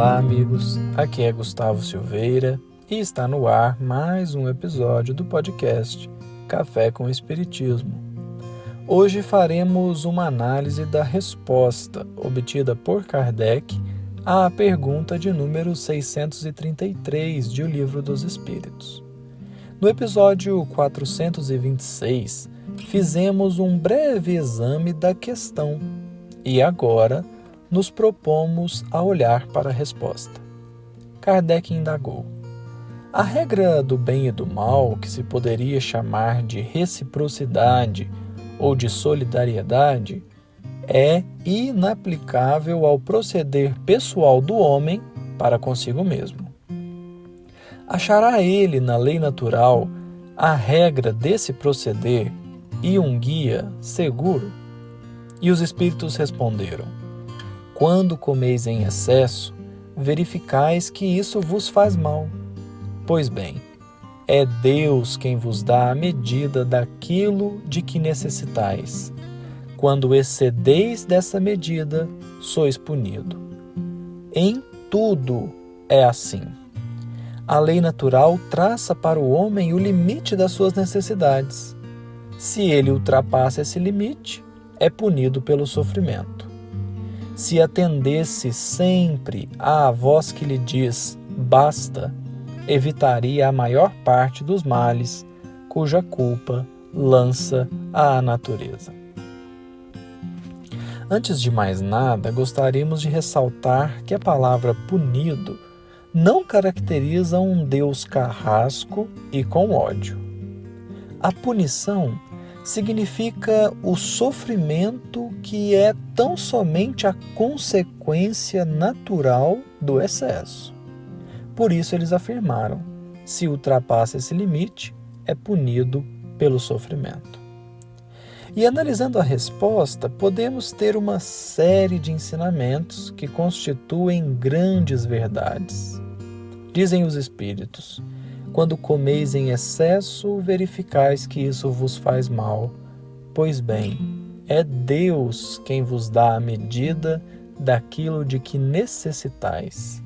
Olá, amigos. Aqui é Gustavo Silveira e está no ar mais um episódio do podcast Café com Espiritismo. Hoje faremos uma análise da resposta obtida por Kardec à pergunta de número 633 de O Livro dos Espíritos. No episódio 426, fizemos um breve exame da questão e agora nos propomos a olhar para a resposta. Kardec indagou: a regra do bem e do mal, que se poderia chamar de reciprocidade ou de solidariedade, é inaplicável ao proceder pessoal do homem para consigo mesmo. Achará ele na lei natural a regra desse proceder e um guia seguro? E os espíritos responderam: quando comeis em excesso, verificais que isso vos faz mal. Pois bem, é Deus quem vos dá a medida daquilo de que necessitais. Quando excedeis dessa medida, sois punido. Em tudo é assim. A lei natural traça para o homem o limite das suas necessidades. Se ele ultrapassa esse limite, é punido pelo sofrimento. Se atendesse sempre à voz que lhe diz basta, evitaria a maior parte dos males cuja culpa lança à natureza. Antes de mais nada, gostaríamos de ressaltar que a palavra punido não caracteriza um Deus carrasco e com ódio. A punição significa o sofrimento que é tão somente a consequência natural do excesso. Por isso eles afirmaram: se ultrapassa esse limite, é punido pelo sofrimento. E analisando a resposta, podemos ter uma série de ensinamentos que constituem grandes verdades. Dizem os Espíritos: quando comeis em excesso, verificais que isso vos faz mal. Pois bem, é Deus quem vos dá a medida daquilo de que necessitais.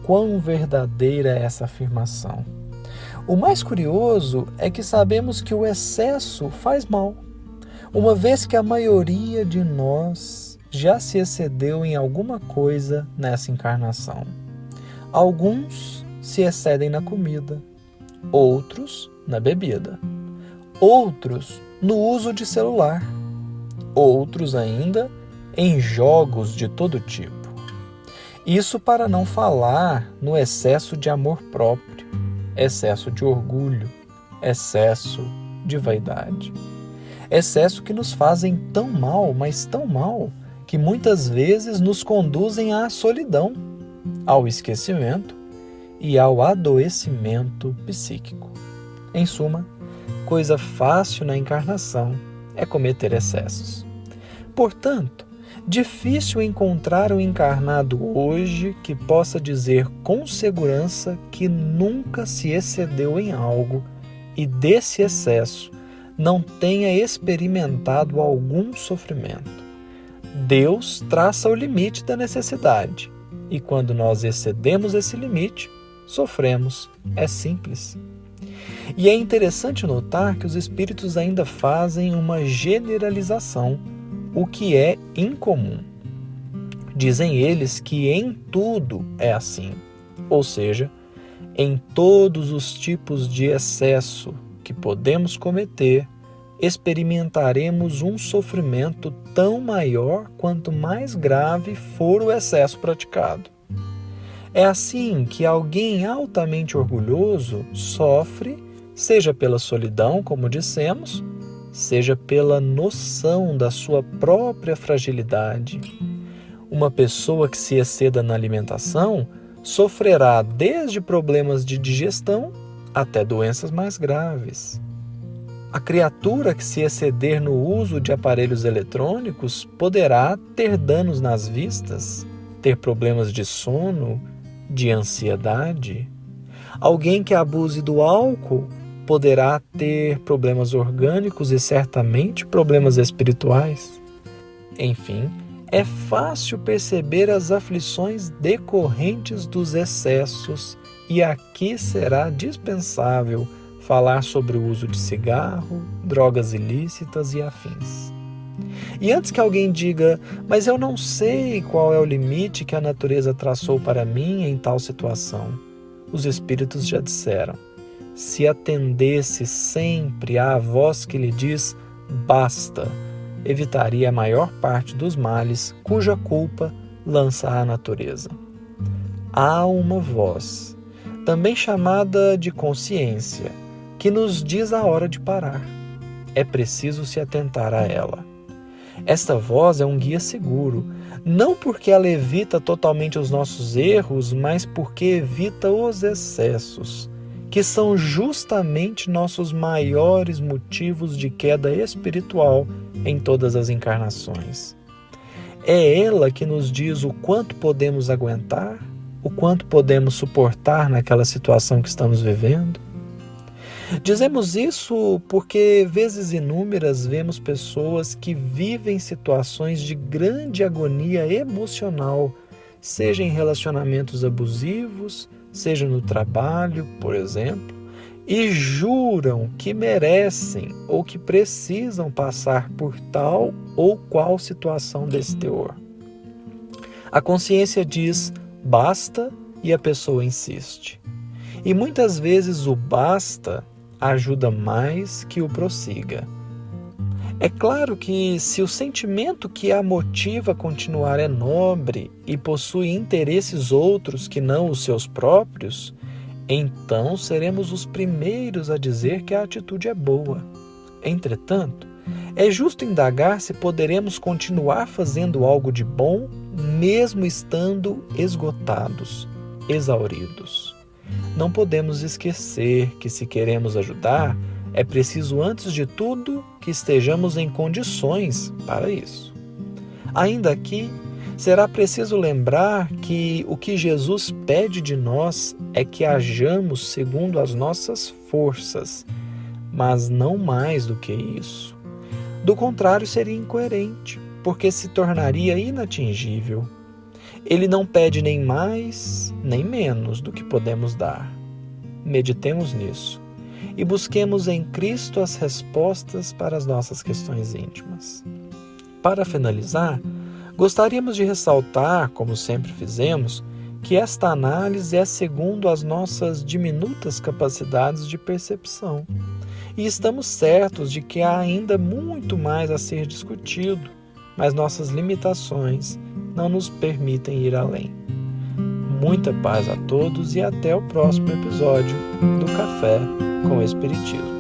Quão verdadeira é essa afirmação! O mais curioso é que sabemos que o excesso faz mal, uma vez que a maioria de nós já se excedeu em alguma coisa nessa encarnação. Alguns se excedem na comida, outros na bebida, outros no uso de celular, outros ainda em jogos de todo tipo. Isso para não falar no excesso de amor próprio, excesso de orgulho, excesso de vaidade. Excesso que nos fazem tão mal, mas tão mal, que muitas vezes nos conduzem à solidão, ao esquecimento e ao adoecimento psíquico. Em suma, coisa fácil na encarnação é cometer excessos. Portanto, difícil encontrar um encarnado hoje que possa dizer com segurança que nunca se excedeu em algo e desse excesso não tenha experimentado algum sofrimento. Deus traça o limite da necessidade e quando nós excedemos esse limite, sofremos. É simples. E é interessante notar que os espíritos ainda fazem uma generalização, o que é incomum. Dizem eles que em tudo é assim, ou seja, em todos os tipos de excesso que podemos cometer, experimentaremos um sofrimento tão maior quanto mais grave for o excesso praticado. É assim que alguém altamente orgulhoso sofre, seja pela solidão, como dissemos, seja pela noção da sua própria fragilidade. Uma pessoa que se exceda na alimentação sofrerá desde problemas de digestão até doenças mais graves. A criatura que se exceder no uso de aparelhos eletrônicos poderá ter danos nas vistas, ter problemas de sono, de ansiedade. Alguém que abuse do álcool poderá ter problemas orgânicos e certamente problemas espirituais. Enfim, é fácil perceber as aflições decorrentes dos excessos, e aqui será dispensável falar sobre o uso de cigarro, drogas ilícitas e afins. E antes que alguém diga, mas eu não sei qual é o limite que a natureza traçou para mim em tal situação, os Espíritos já disseram: se atendesse sempre à voz que lhe diz basta, evitaria a maior parte dos males cuja culpa lança a natureza. Há uma voz, também chamada de consciência, que nos diz a hora de parar. É preciso se atentar a ela. Esta voz é um guia seguro, não porque ela evita totalmente os nossos erros, mas porque evita os excessos, que são justamente nossos maiores motivos de queda espiritual em todas as encarnações. É ela que nos diz o quanto podemos aguentar, o quanto podemos suportar naquela situação que estamos vivendo. Dizemos isso porque, vezes inúmeras, vemos pessoas que vivem situações de grande agonia emocional, seja em relacionamentos abusivos, seja no trabalho, por exemplo, e juram que merecem ou que precisam passar por tal ou qual situação desse teor. A consciência diz basta e a pessoa insiste. E muitas vezes o basta ajuda mais que o prossiga. É claro que, se o sentimento que a motiva a continuar é nobre e possui interesses outros que não os seus próprios, então seremos os primeiros a dizer que a atitude é boa. Entretanto, é justo indagar se poderemos continuar fazendo algo de bom, mesmo estando esgotados, exauridos. Não podemos esquecer que, se queremos ajudar, é preciso, antes de tudo, que estejamos em condições para isso. Ainda aqui, será preciso lembrar que o que Jesus pede de nós é que hajamos segundo as nossas forças, mas não mais do que isso. Do contrário, seria incoerente, porque se tornaria inatingível. Ele não pede nem mais, nem menos do que podemos dar. Meditemos nisso e busquemos em Cristo as respostas para as nossas questões íntimas. Para finalizar, gostaríamos de ressaltar, como sempre fizemos, que esta análise é segundo as nossas diminutas capacidades de percepção. E estamos certos de que há ainda muito mais a ser discutido, mas nossas limitações não nos permitem ir além. Muita paz a todos e até o próximo episódio do Café com o Espiritismo.